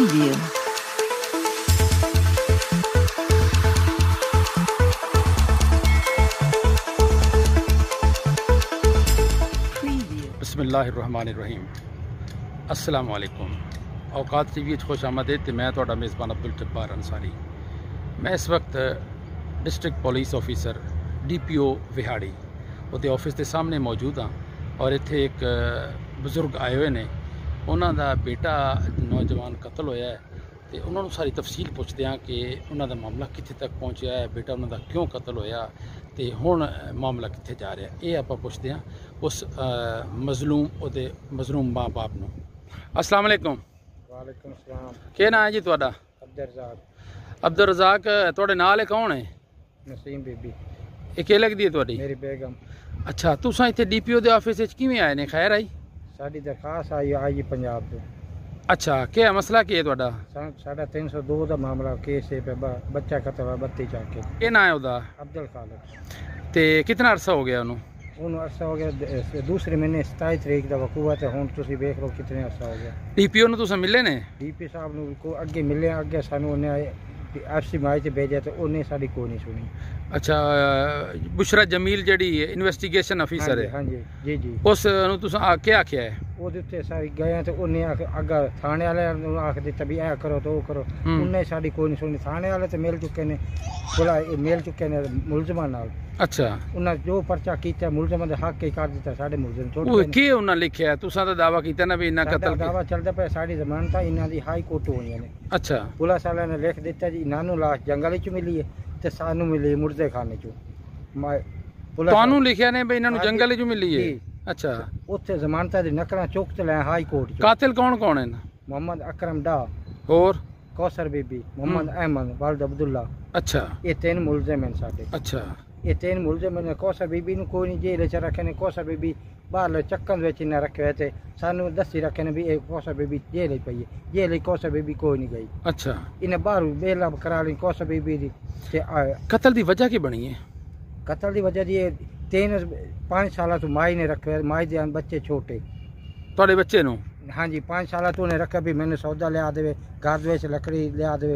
Preview. बिस्मिल्लाहिर्रहमानिर्रहीम। अस्सलामु अलैकुम। औकात टीवी खुश आमदीद। मैं तुहाडा मेज़बान अब्दुल जब्बार अंसारी। मैं इस वक्त district police officer DPO Vehari ਉਹਦੇ ऑफिस के सामने मौजूद हाँ और इत्थे एक बजुर्ग आए हुए ने। उन्हों का बेटा नौजवान कतल होया है तो उन्होंने सारी तफसील पुछते हैं कि उन्होंने मामला कित्थे तक पहुँचा है, बेटा उन्होंने क्यों कतल होया तो हुण मामला कित्थे जा रहा है, ये आप पुछते हैं उस मजलूम माँ बाप को। अस्सलाम वालेकुम। वालेकुम सलाम। क्या नाम है जी तुहाडा? अब्दुल रज़ाक। तुहाडे नाल कौन है? नसीम बीबी। ये क्या लगती है तुहाडी? मेरी बेगम। अच्छा, तुसां इत्थे DPO के ऑफिस किवें आए ने? खैर आई? साडी दरखास्त आई पंजाब तो। अच्छा, क्या मसला क्या है तुहाडा? साढ़ा 302 का मामला केस है पे बच्चा कतल हुआ 32 चाके। क्या नाम है उसदा? अब्दुल खालिक। ते कितना अरसा हो गया उन्होंने अरसा हो गया दूसरे महीने 27 तरीक का वकूआ तो हुण तुसीं देख लो कितने अरसा हो गया। DPO नूं तुसां मिले ने? DPO साहब को अगे मिले, अगे सानू उन्हें FC माई से भेजा तो उन्हें साड़ी कोई नहीं सुनी। अच्छा, बुशरा जमील जड़ी इन्वेस्टिगेशन ऑफिसर है? हाँ जी जी जी। उस क्या आख्या है? वो सारी गए तो उन्हें अगर थाने वाले आख दिता भी ऐ करो तो वो करो, उन्हें साड़ी कोई नहीं सुनी। थाने वाले तो मिल चुके ने, बोला मिल चुके ने मुलजमान नाल। अच्छा, उन्हें जो पर्चा किया मुलजमान दे हक के कर दिता। साडे मुलजम छोड़ के उन्हें लिखिया? तुसां तो दावा कीता ना भी इन्ना कत्ल दावा चलदा पे साडी जमानत इन्हां दी हाई कोर्ट होई ने। अच्छा, पुलिस वाले ने लिख दिता जी नानू लाश जंगल च मिली है ते सानू मिली मुर्दे खाने चो। ਤੁਹਾਨੂੰ ਲਿਖਿਆ ਨੇ ਵੀ ਇਹਨਾਂ ਨੂੰ ਜੰਗਲ ਚ ਮਿਲੀ ਹੈ? अच्छा, ਉੱਥੇ ਜ਼ਮਾਨਤਾਂ ਦੀ ਨਕਲਾਂ ਚੁੱਕ ਤੇ ਲੈ ਹਾਈ ਕੋਰਟ ਚ। ਕਾਤਿਲ ਕੌਣ ਕੌਣ ਹੈ? मोहम्मद अकरम डा और कौसर बीबी, मोहम्मद अहमद वालिद अब्दुल्ला। अच्छा, ये 3 मुलजिम हैं साडे। अच्छा, ये 3 मुलजिम ने कौसर बीबी ਨੂੰ ਕੋਈ ਨਹੀਂ ਜੇਲ੍ਹ ਚ ਰੱਖੇ ਨੇ। ਕੌਸਰ ਬੀਬੀ ਬਾਹਰ ਚੱਕਣ ਵਿੱਚ ਨਾ ਰੱਖੇ ਤੇ ਸਾਨੂੰ ਦੱਸੀ ਰੱਖੇ ਨੇ ਵੀ ਇਹ ਕੌਸਰ ਬੀਬੀ ਜੇਲ੍ਹ ਚ ਪਈ ਹੈ। ਜੇਲ੍ਹ ਚ ਕੌਸਰ ਬੀਬੀ ਕੋਈ ਨਹੀਂ ਗਈ। अच्छा, ਇਹਨੇ ਬਾਹਰ ਬੇਲਾ ਕਰਾ ਲਈ ਕੌਸਰ ਬੀਬੀ ਦੀ। ਤੇ ਕਤਲ ਦੀ ਵਜ੍ਹਾ ਕੀ ਬਣੀ ਹੈ? कतल की वजह ये 3-5 साल तो माई ने रखे, माई दे बच्चे छोटे। थोड़े बच्चे नो? हाँ जी, 5 साल तो उन्हें रखा भी मैंने सौदा लिया दे, घर लकड़ी लिया दे,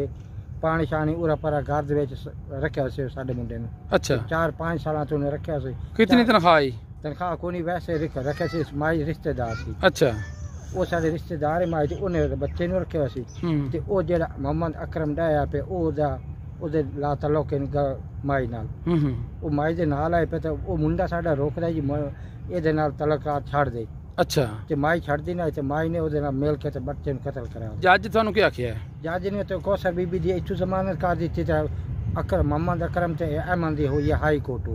पानी शानी उरा परा घर रखा से साडे मुंडे ने। अच्छा, 4-5 साल तो उन्हें रखा से। कितनी तनख्वाह आई? तनख्वाह कोई नहीं, वैसे रखे से माई रिश्तेदार सी। अच्छा, वो सारे रिश्तेदार है माई, उन्हें बच्चे नहीं रखे सी। ते ओ जेड़ा मोहम्मद अकरम डाया पे ओदा ਉਹਦੇ ਲਾ ਤਲੋਕ ਮਾਈ ਨਾਲ। ਉਹ ਮਾਈ ਦੇ ਨਾਲ ਆਏ ਪਏ ਤਾਂ ਉਹ ਮੁੰਡਾ ਸਾਡਾ ਰੋਕਦਾ ਜੀ ਇਹਦੇ ਨਾਲ ਤਲਕਾਤ ਛੱਡ ਦੇ। ਅੱਛਾ, ਤੇ ਮਾਈ ਛੱਡਦੀ ਨਾ ਤੇ ਮਾਈ ਨੇ ਉਹਦੇ ਨਾਲ ਮਿਲ ਕੇ ਤੇ ਬੱਚੇ ਨੂੰ ਕਤਲ ਕਰਾਇਆ। ਜੱਜ ਤੁਹਾਨੂੰ ਕੀ ਆਖਿਆ? ਜੱਜ ਨੇ ਤੇ ਕੌਸਰ ਬੀਬੀ ਦੀ ਇੱਥੋਂ ਜ਼ਮਾਨਤ ਕਰ ਦਿੱਤੀ ਤੇ ਅਕਰਮ ਮੁਹੰਮਦ ਅਕਰਮ ਤੇ ਅਹਿਮਦ ਦੀ ਹੋਈ ਹਾਈ ਕੋਰਟ।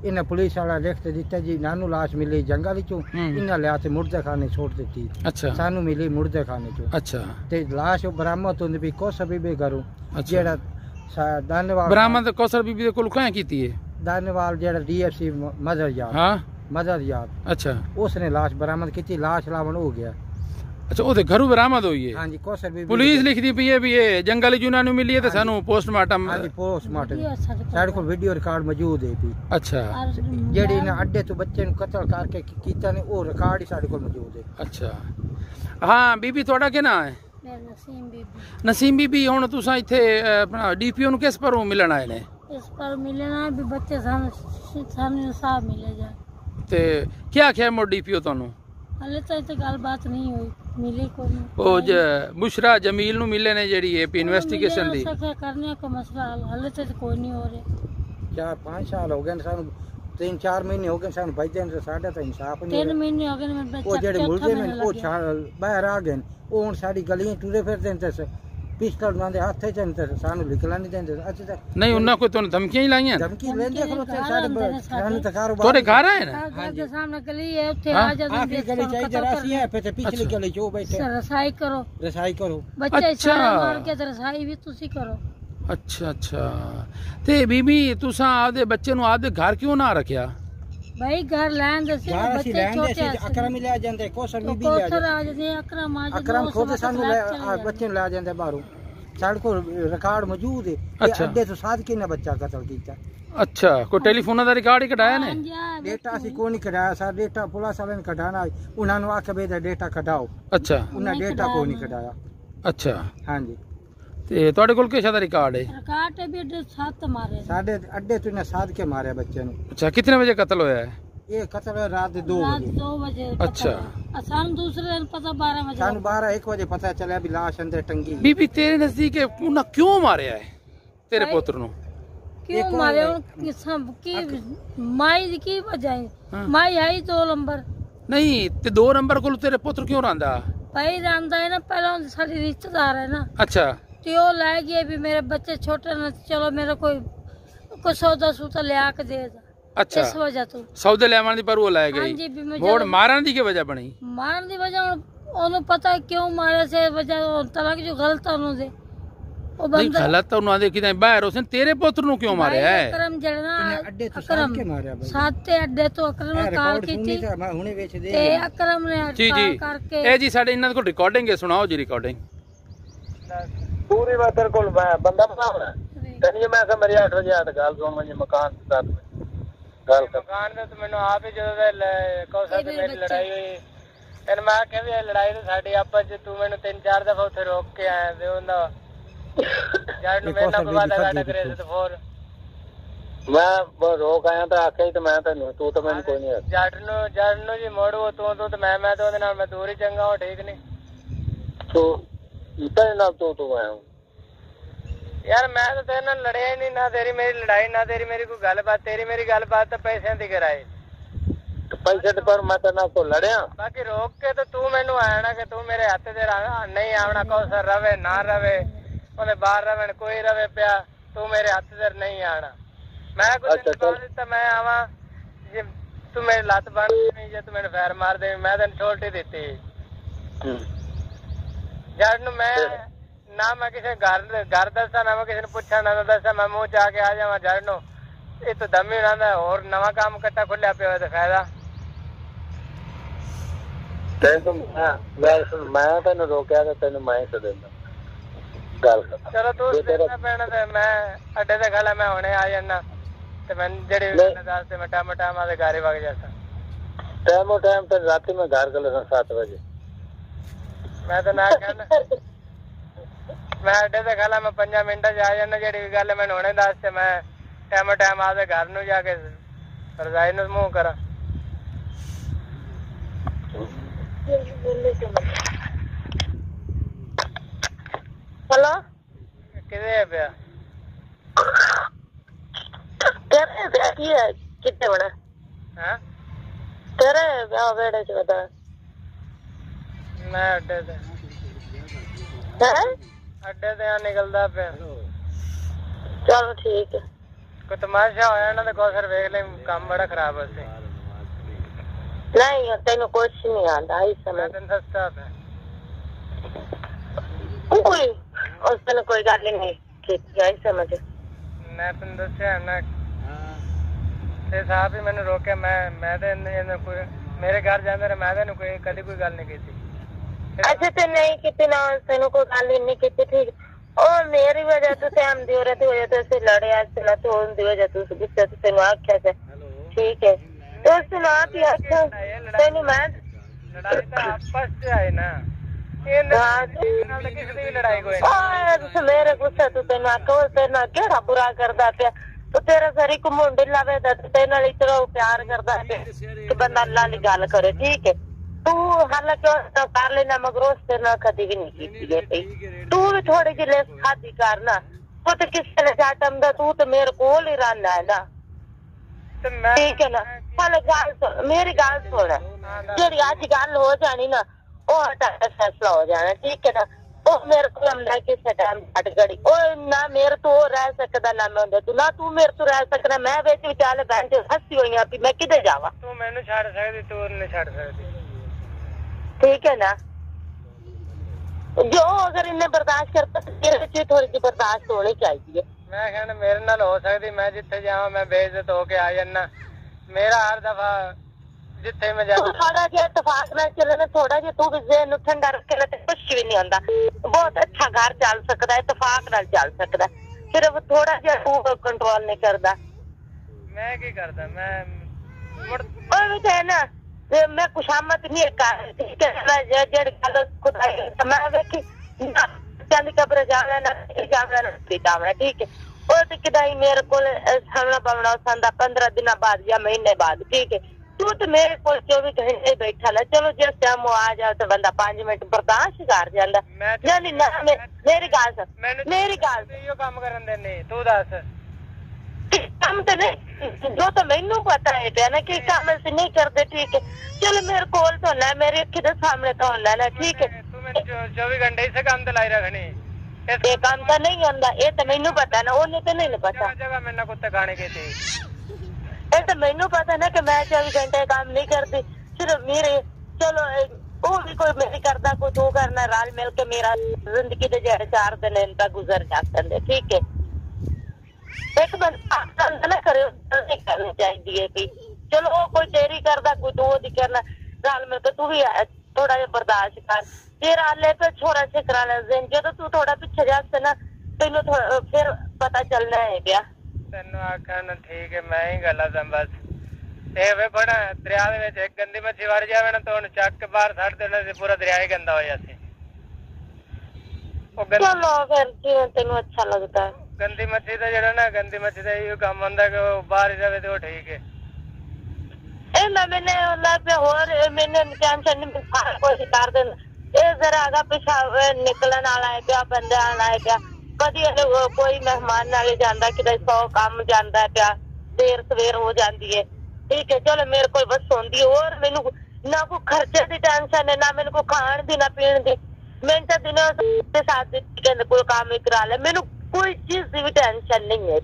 ਇਹਨਾਂ ਪੁਲਿਸ ਵਾਲਾ ਲਿਖ ਤੇ ਦਿੱਤਾ ਜੀ ਨਾਨੂ ਲਾਸ਼ ਮਿਲੀ ਜੰਗਲ ਵਿੱਚੋਂ, ਇਹਨਾਂ ਲਿਆ ਤੇ ਮੁਰਦੇ ਖਾਨੇ ਛੋੜ ਦਿੱਤੀ। ਅੱਛਾ, ਸਾਨੂੰ ਮਿਲੀ ਮੁਰਦੇ ਖਾਨੇ ਚੋਂ। ਅੱਛਾ, ਤੇ ਲਾਸ਼ ਬਰਾਮਦ ਹੁੰਦੀ ਵੀ ਕੌਸਰ ਬੀਬੀ ਘਰੋਂ। ਜਿਹੜਾ दानेवाल बरामद कौसर बीबी को कहां कीती है? दानेवाल जेड़ा DFC मदर याद। हां, मदर याद। अच्छा, उसने लाश बरामद की, लाश लावन हो गया। अच्छा, ओदे घरों बरामद हुई है? हां जी, कौसर बीबी पुलिस लिखदी पई है भी ये जंगल जुना नु मिली है ते सानू पोस्टमार्टम। हां जी, पोस्टमार्टम साडे को वीडियो रिकॉर्ड मौजूद है भी। अच्छा, जेड़ी ने अड्डे तो बच्चे नु कत्ल करके कीता ने वो रिकॉर्ड ही साडे को मौजूद है। अच्छा, हां बीबी थोड़ा क्या नाम है? नसीम बीबी। हुण तुसां इत्थे अपना DPO नु किस पर मिलन आए ने? इस पर मिलना है भी बच्चे सामने साहब मिले जा ते क्या आख्या मोर DPO तानू? हले तो इत्थे गलबात नहीं हुई, मिले कोई नहीं। ओ बुशरा जमील नु मिले ने जेड़ी ए इन्वेस्टिगेशन दी करने को मसला हले तो कोई नहीं हो रहा। 4-5 साल हो गए सानू, 3-4 महीने हो गए सानू भाई देन साडा तो इंसाफ नहीं। 3 महीने हो गए मेरे बच्चे वो जेड़े मुलजिम ने वो बाहर आ गए। ਉਹ ਹੁਣ ਸਾਡੀ ਗਲੀਆਂ ਟੁਰੇ ਫਿਰਦੇ ਨੇ ਤੇ ਪਿਸਟਲ ਉਹਨਾਂ ਦੇ ਹੱਥ 'ਚ ਨੇ ਤੇ ਸਾਨੂੰ ਨਿਕਲਣ ਨਹੀਂ ਦਿੰਦੇ। ਅੱਜ ਤੱਕ ਨਹੀਂ ਉਹਨਾਂ ਕੋਈ ਤੁਹਾਨੂੰ ਧਮਕੀਆਂ ਹੀ ਲਾਈਆਂ? ਧਮਕੀ ਲੈਂਦੇ ਖਲੋਤੇ ਸਾਡੇ ਸਾਨੂੰ ਤਾਂ ਕਾਰੋਬਾਰ ਤੁਹਾਡੇ ਘਰ ਆਏ ਨਾ? ਹਾਂਜੀ, ਸਾਹਮਣੇ ਗਲੀ ਹੈ ਉੱਥੇ ਆ ਜਾਂਦੇ। ਆਖਰੀ ਗਲੀ ਚਾਹੀਦੀ ਰਾਸੀ ਹੈ ਤੇ ਪਿਛਲੀ ਗਲੀ 'ਚ ਉਹ ਬੈਠੇ। ਰਸਾਈ ਕਰੋ, ਰਸਾਈ ਕਰੋ ਬੱਚੇ ਸਾਰਾ ਮਾਰ ਕੇ ਤੇ ਰਸਾਈ ਵੀ ਤੁਸੀਂ ਕਰੋ। ਅੱਛਾ ਅੱਛਾ, ਤੇ ਬੀਬੀ ਤੁਸੀਂ ਆਪਦੇ ਬੱਚੇ ਨੂੰ ਆਪਦੇ ਘਰ ਕਿਉਂ ਨਾ ਰੱਖਿਆ? भाई घर लैन दे से बच्चे छोटे अकरम ले जांदे, कौसर बीबी ले कौसर आ जांदे, अकरम खुद सानू बच्चे ले जांदे बाहरों। साडे को रिकॉर्ड मौजूद है। अच्छा, अड्डे तो साथ किने बच्चा कत्ल कीता। अच्छा, कोई टेलीफोन दा रिकॉर्ड ही कटाया ने? डेटा असि कोई नहीं कटाया, सा डेटा पुलिस वाले ने कटाना, उन्हां नु आखे बे डेटा कटाओ। अच्छा, उन्हां डेटा कोई नहीं कटाया। अच्छा हाँ जी। ਤੇ ਤੁਹਾਡੇ ਕੋਲ ਕਿਹਦਾ ਰਿਕਾਰਡ ਹੈ? ਰਿਕਾਰਡ ਹੈ ਵੀ ਅੱਡੇ 7 ਮਾਰੇ साढ़े अड्डे तो इन्हें साध के मारे बच्चे ने। ਅੱਛਾ ਕਿੰਨੇ ਵਜੇ ਕਤਲ ਹੋਇਆ ਹੈ? ये कत्ल हुआ रात 2 रात बजे। 2 बजे अच्छा। असान दूसरे दिन पता 12 बजे सानू 12-1 बजे पता चला भी लाश अंदर टंगी। ਬੀਬੀ ਤੇਰੇ ਨਜ਼ਦੀਕ ਉਹਨਾਂ ਕਿਉਂ ਮਾਰਿਆ ਹੈ ਤੇਰੇ भाई, ਪੁੱਤਰ ਨੂੰ? क्यों कौन मारे है? सब की माई की वजह हाँ। है माई आई 2 नंबर ਨਹੀਂ ਤੇ 2 ਨੰਬਰ ਕੋਲ ਤੇਰੇ ਪੁੱਤਰ ਕਿਉਂ ਰਹਿੰਦਾ? भाई रंदा है ना पहला सारी रिश्तेदार है ना ਅੱਛਾ तो वो लै गए भी मेरे बच्चे छोटे न चलो मेरा कोई सौदा सूता लिया के दे दा ਅੱਛਾ इस वजह तो ਸੌਦੇ ਲੈਣ ਦੀ ਪਰ ਉਹ ਲੈ हाँ ਗਈ। जी भी ਮੋੜ मुझे ਮਾਰਨ ਦੀ ਕੀ ਵਜ੍ਹਾ ਬਣੀ? मारन की वजह उन्हें पता है क्यों मारे से वजह तलाक जो गलत है उन्होंने वो ਨਹੀਂ बंदा ਗਲਤ ਤਾਂ ਉਹਨਾਂ ਦੇ ਕਿਤੇ ਬਾਹਰ ਉਸਨੇ ਤੇਰੇ ਪੁੱਤਰ ਨੂੰ ਕਿਉਂ ਮਾਰਿਆ ਹੈ? अकरम जड़ना इन्हें अड्डे तो साध अकरम के मारे भाई। साथे अड्डे तो अकरम ने काल रिकॉर्ड की सुनी थी था मैं हुने बेच दे। ते अकरम ने ਜੀ काल ਜੀ करके ਇਹ ਜੀ ਸਾਡੇ ਇਹਨਾਂ ਕੋਲ ਰਿਕਾਰਡਿੰਗ ਹੈ, ਸੁਣਾਓ ਜੀ ਰਿਕਾਰਡਿੰਗ। पूरी बात तेरे को बंदा बनावना तनी मैं कहा मेरी 8 बजे आत गल सुन मुझे मकान के साथ गल मकान में तो मैंने आप ही जदों कौशल से मेरी लड़ाई हुई तेन मैं कहा भी लड़ाई तो साडी आपस च तू मैंने 3-4 दफा उत्थे रोक के आया ते ओंदा यार नु मेरे नाल वादा काटा करे ते फोर मैं रोक आया तो आखे ही तो मैं तेन तू तो मैंने कोई नहीं जट नु जी मोड़ो तू तो मैं तो ओदे नाल मैं दूर ही चंगा हो ठीक नहीं तू तेरे नाल तू आया यार मैं तो तेरे नाल लड़िया ही नहीं ना तेरी मेरी लड़ाई ना तेरी मेरी कोई गलबात तेरी मेरी गलबात तो पैसे की कराई पैसे पर मैं तेरे नाल तो लड़िया बाकी रोक के तो तू मैनू आया ना कि तू मेरे हथ ते नहीं आवना कौसर रवे ना रवे ओने बाहर रवे कोई रवे पिया तू मेरे हथ ते नहीं आना मैं कुछ दिता मैं आवा जे तू मेरी लत बन नहीं जे तू मैंने फैर मार दे मैं तेन छोटी दी जड़ मैं ना मैं किसी घर दसा ना मैं किसी ने पूछा ना दसा मैं मुंह चा के आ जावा जड़ नु ये तो दमी ना और नवा काम कट्टा खुलिया पे तो फायदा मैं तेन रोकया तो तेन मैं देना गल चलो तू देना पैना ते मैं अड्डे ते खड़ा मैं हुणे आ जाना ते मैं जेडी दस ते मैं टाइम आदे घर ही वग जाता टाइम तो राती में घर गल 7 बजे मैं तो ना कहना मैं अड्डे ते खला मैं 5 मिनट च आ जाना जेडी गल मैंने हुणे दस ते मैं टाइम आदे घर नु जाके रजाई नु मुंह करा हेलो किदे है पिया तेरे पिया की है कितने बड़ा हां तेरे ब्याह बेड़े च बता मैं अड्डे ते अड्डे ते निकलदा पे चलो ठीक है कोई तमाशा होया ना तो कौसर वेख ले काम बड़ा खराब है से नहीं तेन कुछ नहीं आंदा आई समझ तेन सस्ता पे कोई उस दिन कोई गल नहीं ठीक आई समझ मैं तेन दस्या ना ते साहब ही मैंने रोके मैं ते कोई मेरे घर जांदे रे मैं तेन कोई कदी कोई गल नहीं कीती अच्छा ते नहीं कितने ना तेन कोई गल नहीं की ठीक और मेरी वजह तो टाइम दी रहे थे वजह तो से लड़े चला तो उनकी वजह तो गुस्सा तो तेन आख्या से ठीक है तो सुना भी अच्छा तेन मैं लड़ाई तो आपस से आए ना लड़ाई कोई मेरे गुस्सा तो तेन आखो तेना केड़ा बुरा करदा पे तो तेरा सरी को मुंडे लावे दा तेन इतना प्यार करदा पे कि बंदा अल्लाह ली गल करे ठीक है तू हालांकि तो कर लेना मगर उससे ना कभी भी नहीं की गई तू भी थोड़ी जी लेस खादी करना तू तो किसी ने जाटम दा तू तो मेरे को ही रहना है ना ठीक है ना पहले गल मेरी गल सुन जेडी आज गल हो जानी ना वो हटा फैसला हो जाना ठीक है ना वो मेरे को हमने किसी टाइम हट गड़ी ओ ना मेरे तो रह सकदा ना मैं तू ना तू मेरे तो रह सकना मैं बेच विचाले बैठ हंसी हुई आप मैं किधर जावा तू मैनू छड़ सकदी तू नहीं छड़ सकदी ठीक है ना जो अगर इन्हें बर्दाश्त करता तो तेरे से थोड़ी सी बर्दाश्त होनी चाहिए मैं कहना मेरे नाल हो सकती मैं जिथे जावा मैं बेइज्जत होके आ जाना मेरा हर दफा जिथे मैं जावा थोड़ा जिहा इत्तेफाक नाल चले ना थोड़ा जिहा तू भी ज़हन ठंडा रखे ना कुछ भी नहीं होंदा बहुत अच्छा घर चल सकदा इत्तेफाक नाल चल सकदा सिर्फ थोड़ा जिहा तू कंट्रोल नहीं करदा मैं की करदा मैं ओए भी ना मैं खुशामत नहीं कर ठीक है जेड़ी गल खुदा मैं वेखी ਬੱਚਿਆਂ ਦੀ ਕਬਰ ਜਾਵਣਾ ਨਾ ਜਾਵਣਾ ਠੀਕ ਹੈ। ਉਹ ਤੇ ਕਿਦਾਈ ਮੇਰੇ ਕੋਲ ਸਾਹਮਣਾ ਪਾਵਣਾ ਸੰਦਾ 15 ਦਿਨਾਂ ਬਾਅਦ ਜਾਂ ਮਹੀਨੇ ਬਾਅਦ ਠੀਕ है। तू तो मेरे को 24 घंटे बैठा ला चलो जिस टाइम वो आ जाओ तो बंदा 5 मिनट बर्दाश्त कर जाता। मेरी गल यो काम करन देने तू दस काम तो नहीं जो तो मैनू पता है पे ना कि काम से नहीं करते ठीक है। चलो मेरे कोल तो ना मेरे अखी के सामने तो होना ना ठीक है। तू मैंने 24 घंटे से काम तो लाई रखनी ये काम तो नहीं होता ये तो मैनू पता ना उन्हें तो नहीं पता जगह मैंने कुत्ते खाने के थे ये तो मैनू पता ना कि मैं 24 घंटे काम नहीं करती सिर्फ मेरे चलो वो भी कोई नहीं करता कोई तू करना रल मिल के मेरा जिंदगी के जेड़े 4 दिन इनका गुजर जाते ठीक है। एक बंदा ना करे नहीं करनी चाहिए कि चलो वो कोई तेरी करता कोई तू दी करना रल मिल के तू भी थोड़ा जिहा बर्दाश्त कर तेरा ले पे छोरा से करा ले जो तू थोड़ा पीछे जाते ना तेन फिर पता चलना है क्या तेन आखन ठीक है मैं ही गल बस वे बड़ा दरिया एक गंदी मच्छी वड़ जाए ना तो चक के बाहर सट देने से पूरा दरिया ही गंदा हो जाती। चलो फिर तेन अच्छा लगता है गंदी मच्छी का जरा ना गंदी मच्छी का ये काम होंगे कि बाहर ही रहे तो ठीक है। मैंने मैंने टेंशन कोई कर देना ये जरा आगा पिछा निकलन वाला है क्या बंदे आना है क्या कदी कोई मेहमान नाले जाता कि 100 काम जाता है क्या देर सवेर हो जाती है ठीक है। चलो मेरे को बस होंगी और मैनू ना कोई खर्चे की टेंशन है ना मैंने को खाण दी ना पीण दी मैंने तो दिनों के साथ कोई काम ही करा ले मैनू कोई चीज की भी टेंशन नहीं है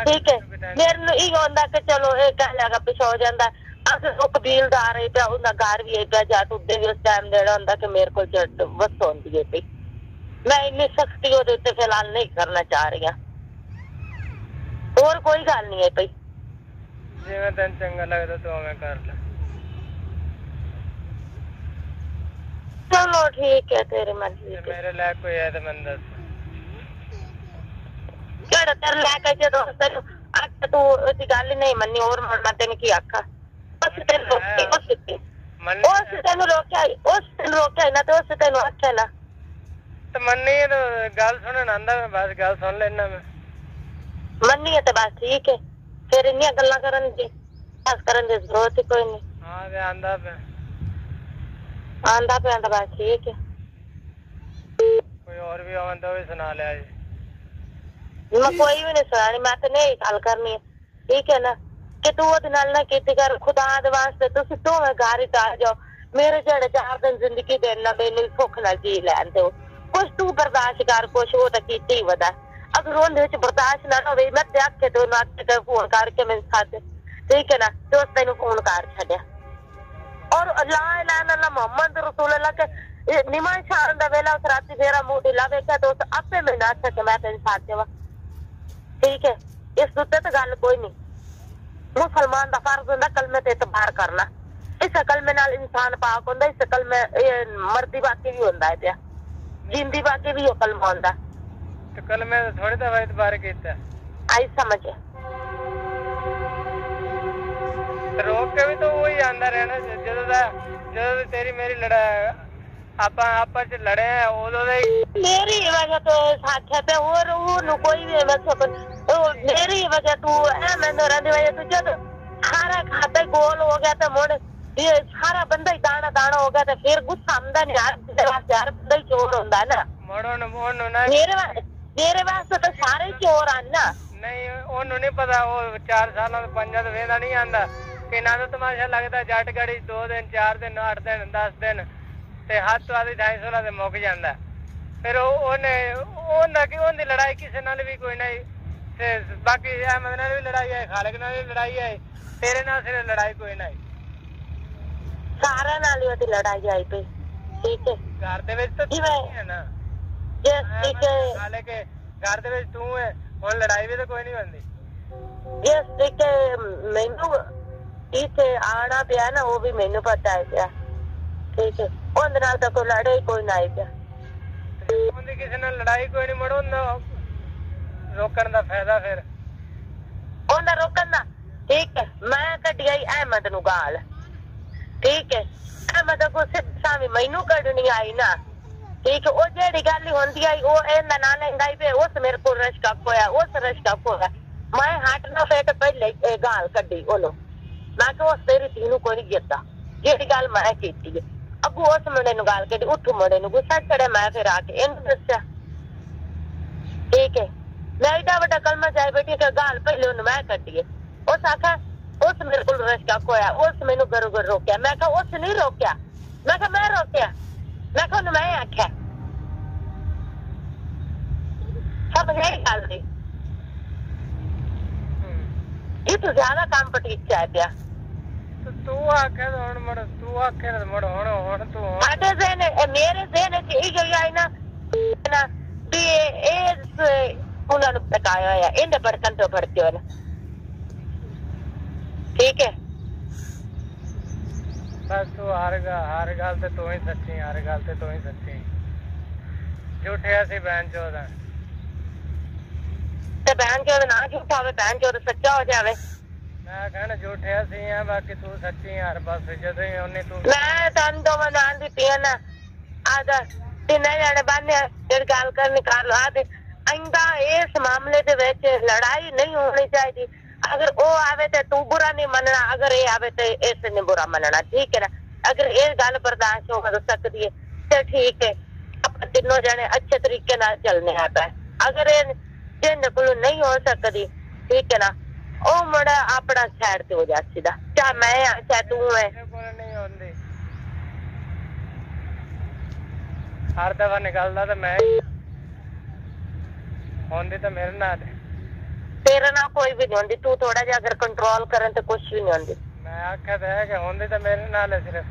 ठीक है। मेरे ये होंगे कि चलो ये कह लगा पिछा हो जाता अगर वो कबीलदार है पिया उन्हें घर भी है जट उदे भी उस टाइम देना होंगे कि मेरे को जट बस होंगी है पी मैं इन्नी सख्ती वो फिलहाल नहीं करना चाह रही और कोई गल नहीं है भाई जिवें तेन चंगा लगदा तू उवें कर ले चलो ठीक है तेरी मर्जी मेरे लायक कोई है तो मैनूं दस केड़ा तेरे लायक है जो तेन आख तू इस गल ही नहीं मन्नी और मैं तेन की आखा उस तेन रोकिया ना तो उस तेन आख्या ना तो मन्नी है तो गल सुनन आंदा मैं बस गल सुन लेना मैं मन्नी है तो बस ठीक है फिर इन्नी गल्लां करन दी बस करन दी जरूरत ही कोई नहीं। हां वे आंदा पे बस ठीक है कोई और भी आवन तो भी सुना ले आज मैं कोई भी नहीं सुनानी मैं तो नहीं गल करनी है ठीक है ना कि तू ओदे नाल ना कीती कर खुदा दे वास्ते तुसीं दोवें घर ही आ जाओ मेरे जेड़े 4 दिन जिंदगी देना मैनूं भुख नाल जी लैण दो कुछ तू बर्दाश्त कर कुछ वो तो कीती ही वदा अगर उन्हें बर्दाश्त ना हो मैं आखे तो आखे फोन करके मेरे साथ ठीक है ना तो उस तेन फोन कर छड़िया और ला इलाहा मोहम्मद रसूलुल्लाह के निमान शान दा वेला उस राती फेरा मुंह ढिला वेख्या तो उस आपे मैनूं आख्या कि मैं तेन साथ देवा ठीक है। इस उत्ते तो गल कोई नहीं मुसलमान दा फर्ज हुंदा कलमे ते इतबार करना इस कलमे नाल इंसान पाक हुंदा इस कलमे मर्दी बाकी भी हुंदा है पिया जिंदी बाकी भी कलमा हुंदा तो कलमे थोड़ी दफा इतबार कीता आई समझ रोक के भी तो वही आंदा रहना जो तेरी मेरी लड़ाई आपस च लड़े हैं उदों मेरी वजह तो साथ है पे और वो कोई भी मेरी वजह तू है मैं रहने वजह तू जब सारा खाता गोल हो गया तो मुड़ ये सारा बंदा ही दाना दाना हो गया तो फिर गुस्सा आंदा नहीं यार बंदा ही चोर होंदा है ना मोड़ो ना मेरे वास्ते तो सारे चोर आन ना नहीं ओनू नहीं पता वो 4 साल 5 तो वेंदा नहीं आंदा कि ना तो तमाशा लगता जट गड़ी 2 दिन 4 दिन 8 दिन 10 दिन ते हाथ तो आधी 250 ते मुक जांदा फिर ओंदी लड़ाई किसी नाल भी कोई नहीं ते बाकी अहमद नाल भी लड़ाई है खालिक नाल भी लड़ाई है तेरे नाल सिर्फ लड़ाई कोई नहीं सारा नाल ही ओदी लड़ाई आई पे ठीक है घर दे विच तो है ना ठीक है खालिक घर दे विच तू है हुण लड़ाई भी तो कोई नहीं होंदी यस ठीक है मैनू इत्थे आना पिया ना वो भी मैनू पता है क्या ठीक है उनदे नाल तो कोई लड़ाई कोई ना आई पिया उनदी किसी नाल लड़ाई कोई नहीं मड़ो ना रोकण दा फायदा फिर उनदा रोकण दा ठीक है मैं कड्डी आई अहमद नू गाल ठीक है अहमद को सिर्फ सावी मैनू कढनी आई ना ठीक है वो जेड़ी गल होंदी आई वो एंदा ना लेंदा ही पे उस मेरे को रश्का होया उस रश्का होया मैं हट ना फेट पहले गाल कड्डी ओलो मैं कि उस तेरी तीनू कोई नहीं गिरदा जेड़ी गल मैं कीती है अगू उस मुंडे नु गाल कड्डी उठ मुंडे नु गुस्सा चढ़े मैं फिर आके इन्हू दस्या ठीक है मैं एडा बड़ा कलमा जाए बैठी के गाल पहले उन मैं कड्डी है उस आखा उस मेरे को रश्का होया उस मैनू गरो गर रोकया मैं कहा उस नहीं रोकया मैं कहा मैं रोकया मैं कहा मैं आख्या सब यही गल दी ये तो ज्यादा काम पटीचा है पिया तू आखे तो हुण मुड़ तू आखे तो मुड़ हुण तू साडे ज़हन मेरे ज़हन च यही गई आई ना भी उन्हां नूं पकाया होया इहदे बर्तन तो भड़के होए ठीक है बस तू हर गल ते तू ही सच्ची हर गल ते तू ही सच्ची झूठे असी बहन चोद ते बहन चोद ना झूठा होवे बहन चोद सच्चा हो जावे मैं कहना झूठे असी हैं बाकी तू सच्ची हर बस जदों ही उन्नी तू मैं तन दो मनान दी पिया ना आदा तीन जने बाने जेड़ गल कर निकाल लो आदे आइंदा इस मामले दे विच लड़ाई नहीं होनी चाहिए अगर वो आवे तो तू बुरा नहीं मनना अगर ये आवे तो इस ने बुरा मनना ठीक है ना अगर ये गल बर्दाश्त हो सकती है तो ठीक है आप तीनों जने अच्छे तरीके नाल चलने आता है अगर ये जिन को नहीं हो सकती ठीक है ना ओ मुड़ा अपना साइड ते हो जा सीधा चाहे मैं आ चाहे तू है नहीं होंदी हर दफा निकलदा तो मैं होंदी तो मेरे नाल तेरा ना कोई भी नहीं होंदी तू थोड़ा जा अगर कंट्रोल करन तो कुछ भी नहीं होंदी मैं आख्या तो है कि होंदी तो मेरे नाल है सिर्फ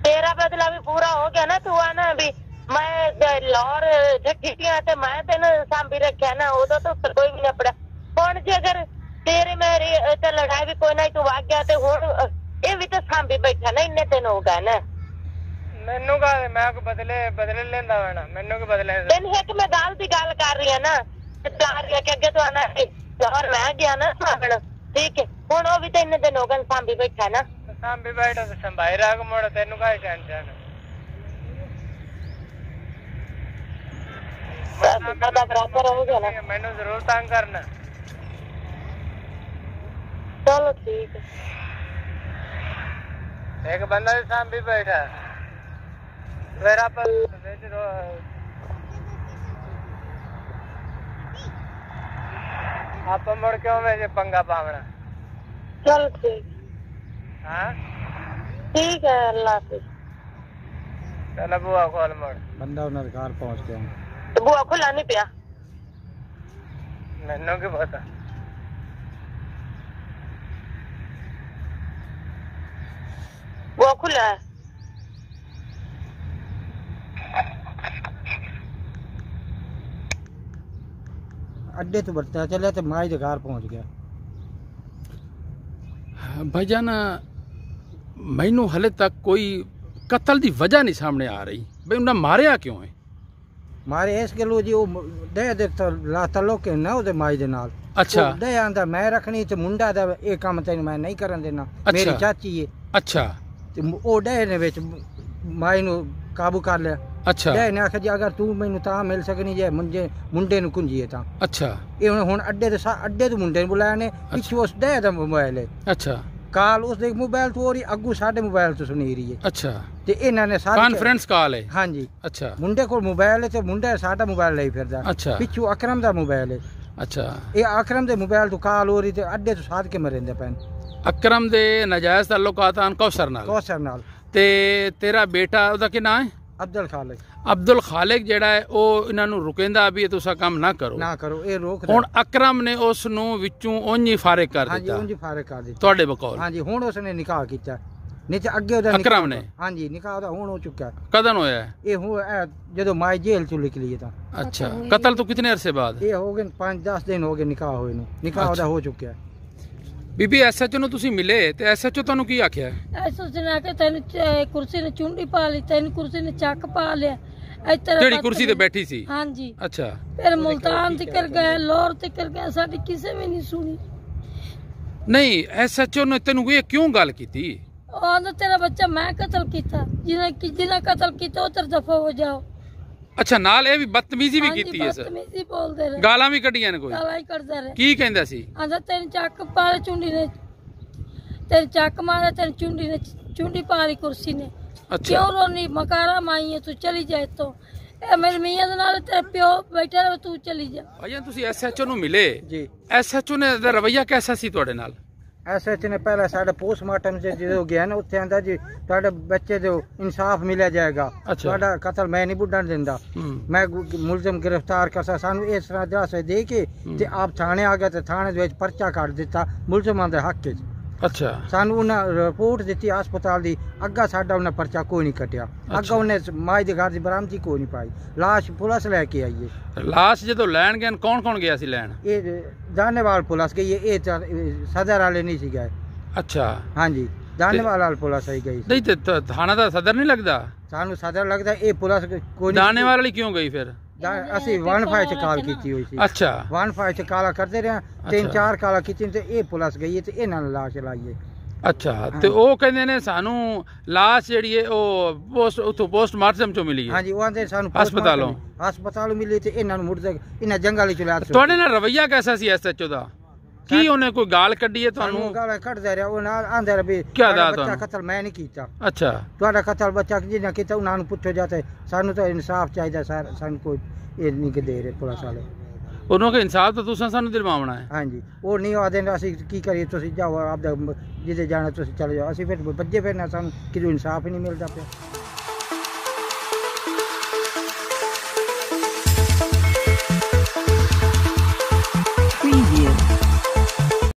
तेरा बदला भी पूरा हो गया ना तू आना भी मैं लाहौर झटिया ते मैं तेन सांभी रखा ना उदो तो कोई भी नहीं पड़ा हुण जे अगर तेरे मेरी ते लड़ाई भी कोई ना तू भाग गया ते हुण ये भी तो सांभी बैठा ना इन्ने दिन हो गए ना मैनू का मैं को बदले लेंदा होना मैनू के बदले दिन है कि मैं गाल दी गल कर रही है ना जा रही है कि अगे तो आना लाहौर मैं गया ना सांभण ठीक है हुण वो भी तो इन्ने दिन हो गए सांभी बैठा ना सांभी बैठा तो संभाई रख मोड़ तेनू का टेंशन पता बराबर हो गया ना मैनू जरूर तंग करना चलो ठीक है एक बंदा भी सांभी बैठा फिर आप मुड़ क्यों में पंगा पावना चल ठीक हाँ ठीक है अल्लाह हाफिज चल बुआ खोल मोड़ बंदा उन्हें घर पहुंच गया तो बुआ खुला नहीं पिया मैनू की पता बुआ खुला है अड्डे तो बरता चलिया तो माई के घर पहुंच गया भाईजान मैनू हले तक कोई कत्ल की वजह नहीं सामने आ रही भाई उन्हें मारिया क्यों है मारे इस गलो जी वो दे तलोके ना उहदे माई दे नाल अच्छा दे आंदा मैं रखनी ते मुंडा दा ये काम तेन मैं नहीं करन देना मेरी चाची है अच्छा ते ओ डे ने विच माई नु काबू कर लिया अच्छा डे ने आखिया जी अगर तू मैनू तां मिल सकनी जे मुंडे नु कुंजीए तां अच्छा ये हुण अड्डे तो मुंडे नु बुलाया ने पिछू उस डे दा मोबाइल है अच्छा काल उस दे मोबाइल तो और अगू साडे मोबाइल तो सुनी रही है अच्छा ते इन्हां ने सारे कॉन्फ्रेंस कॉल है हां जी अच्छा मुंडे को मोबाइल है ते मुंडा साडा मोबाइल ले फिरदा अच्छा पिछू अकरम दा मोबाइल है अच्छा ये अकरम दे मोबाइल तो काल हो रही ते अड्डे तो साध के मरेंदे पैन अकरम दे नाजायज ताल्लुकात आन कौसर नाल ते तेरा बेटा ओदा की नाम है अब्दुल खालिक अब्दुल खालिक जेड़ा है ओ इन्हां नू रुकेंदा भी तुसा काम ना करो ये रोक हुण अकरम ने उस नू विचों उंज ही फारिग कर हां जी दिता उंज ही फारिग कर दिता ਤੁਹਾਡੇ ਬਕੌਲ हां जी हुण उसने निकाह कीता नहीं ते अगे ओदा अकरम ने हां जी निकाह ओदा हुण हो चुका है कदन होया है ये हुण जदों माई जेल चों निकली है तां अच्छा कत्ल तो कितने अरसे बाद ये हो गए 5-10 दिन हो गए निकाह होए नू निकाह ओदा हो चुका है बीबी एसएचओ ਨੂੰ ਤੁਸੀਂ ਮਿਲੇ ਤੇ ਐਸਐਚਓ ਤੁਹਾਨੂੰ ਕੀ ਆਖਿਆ ਐਸੋ ਜਨਾ ਕੇ ਤੈਨੂੰ ਕੁਰਸੀ ਨੇ ਚੁੰਡੀ ਪਾ ਲਈ ਤੈਨੂੰ ਕੁਰਸੀ ਨੇ ਚੱਕ ਪਾ ਲਿਆ ਜਿਹੜੀ ਕੁਰਸੀ ਤੇ ਬੈਠੀ ਸੀ ਹਾਂਜੀ ਅੱਛਾ ਫਿਰ ਮੁਲਤਾਨ ਤੱਕ ਗਏ ਲਾਹੌਰ ਤੱਕ ਗਏ ਸਾਡੀ ਕਿਸੇ ਵੀ ਨਹੀਂ ਸੁਣੀ ਨਹੀਂ ਐਸਐਚਓ ਨੇ ਤੈਨੂੰ ਇਹ ਕਿਉਂ ਗੱਲ ਕੀਤੀ आंदा तेरा बच्चा मैं कत्ल किया, जिन्हें कत्ल किया उधर दफा हो जाओ। अच्छा, नाल ये भी बदतमीजी भी कीती है सर, बदतमीजी बोलदे रहे, गालां भी कड्डियां ने, कोई गालां ही कड्डदा रहे। की कहंदा सी? आंदा तेन चक पाले चुंडी ने, तेन चक मारा, तेन चुंडी ने चुंडी पाली कुर्सी ने। अच्छा, क्यों रोनी, मकारा माई है, तू चली जा इत्थों। ए मेरे मियां दे नाल तेरा प्यो बैठा रहे, तू चली जा। भाईया तुसी एसएचओ नु मिले जी, एसएचओ ने दा रवैया कैसा सी तुहाडे नाल? एसएचओ ने पहले साढ़े पोस्टमार्टम से जो गया ना उत्थे आंदा जी तुहाडे बच्चे जो इंसाफ मिलिया जाएगा, अच्छा। तुहाडा कत्ल मैं नहीं बुढ़न दिंदा, मैं मुलजम गिरफ्तार करसा। सानू इस तरह दिलासा दे के ते आप थाने आ गए ते थाने दे विच पर्चा कट दिता मुलजमां दे हक च। अच्छा, सानू उन्हें रिपोर्ट दी अस्पताल दी, अग्गा साडा उन्हें पर्चा कोई नहीं कटिया, अग्गा उन्हें माई दे घर दी बरामदी कोई नहीं पाई। लाश पुलिस लैके आई है। लाश जो लैन गए कौन कौन गया सी लैन? ये जानेवाल पुलिस गई है, ये सदर वाले नहीं सी गए। अच्छा, हाँ जी, जानेवाल वाल पुलिस आई गई। नहीं ते थाना दा सदर नहीं लगदा? सानू सदर लगदा, ये पुलिस कोई जानेवाल वाली क्यों गई फिर? ਅਸੀਂ 15 ਚ ਕਾਲ ਕੀਤੀ ਹੋਈ ਸੀ। ਅੱਛਾ, 15 ਚ ਕਾਲਾ ਕਰਦੇ ਰਹੇ, 3-4 ਕਾਲਾ ਕੀਤੀ ਤੇ ਇਹ ਪੁਲਿਸ ਗਈ ਤੇ ਇਹਨਾਂ ਨੇ ਲਾਸ਼ ਲਾਈ ਹੈ। ਅੱਛਾ, ਤੇ ਉਹ ਕਹਿੰਦੇ ਨੇ ਸਾਨੂੰ ਲਾਸ਼ ਜਿਹੜੀ ਹੈ ਉਹ ਪੋਸਟ ਉਥੋਂ ਪੋਸਟਮਾਰਟਮ ਚੋਂ ਮਿਲੀ ਹੈ। ਹਾਂਜੀ, ਉਹ ਆਂਦੇ ਸਾਨੂੰ ਹਸਪਤਾਲੋਂ ਮਿਲੀ ਤੇ ਇਹਨਾਂ ਨੂੰ ਮੁਰਦੇ ਇਹਨਾਂ ਜੰਗਲ ਵਿੱਚ ਲਿਆ। ਤੁਹਾਡੇ ਨਾਲ ਰਵੱਈਆ कैसा ਸੀ ਐਸਐਚਓ ਦਾ? ਕੀ ਉਹਨੇ ਕੋਈ ਗਾਲ ਕੱਢੀ ਹੈ ਤੁਹਾਨੂੰ? ਗਾਲਾਂ ਕੱਢਦਾ ਰਿਹਾ, ਉਹ ਨਾਲ ਆਂਦਾ ਰਿਹਾ ਵੀ ਬੱਚਾ ਕਤਲ ਮੈਂ ਨਹੀਂ ਕੀਤਾ। ਅੱਛਾ, ਤੁਹਾਡਾ ਕਤਲ ਬੱਚਾ ਜਿਹਨੇ ਕੀਤਾ ਉਹਨਾਂ ਨੂੰ ਪੁੱਛੋ ਜਾ, ਤੇ ਸਾਨੂੰ ਤਾਂ ਇਨਸਾਫ ਚਾਹੀਦਾ ਸਰ, ਸਾਨੂੰ ਕੋਈ ਇਹ ਨਹੀਂ ਕਿ ਦੇ ਰਹੇ ਪੁਲਿਸ ਵਾਲੇ। ਉਹਨਾਂ ਦਾ ਇਨਸਾਫ ਤਾਂ ਤੁਸੀਂ ਸਾਨੂੰ ਦਿਲਵਾਉਣਾ ਹੈ। ਹਾਂਜੀ, ਉਹ ਨਹੀਂ ਆਦੇ ਨੇ, ਅਸੀਂ ਕੀ ਕਰੀਏ, ਤੁਸੀਂ ਜਾਓ ਆਪਦਾ ਜਿਹਦੇ ਜਾਣਾ ਤੁਸੀਂ ਚਲੇ ਜਾਓ। ਅਸੀਂ ਫਿਰ ਬੱਜੇ ਫਿਰ ਨਾ, ਸਾਨੂੰ ਕਿਦੋਂ ਇਨਸਾਫ ਹੀ ਨਹੀਂ ਮਿਲਦਾ ਪਿਆ।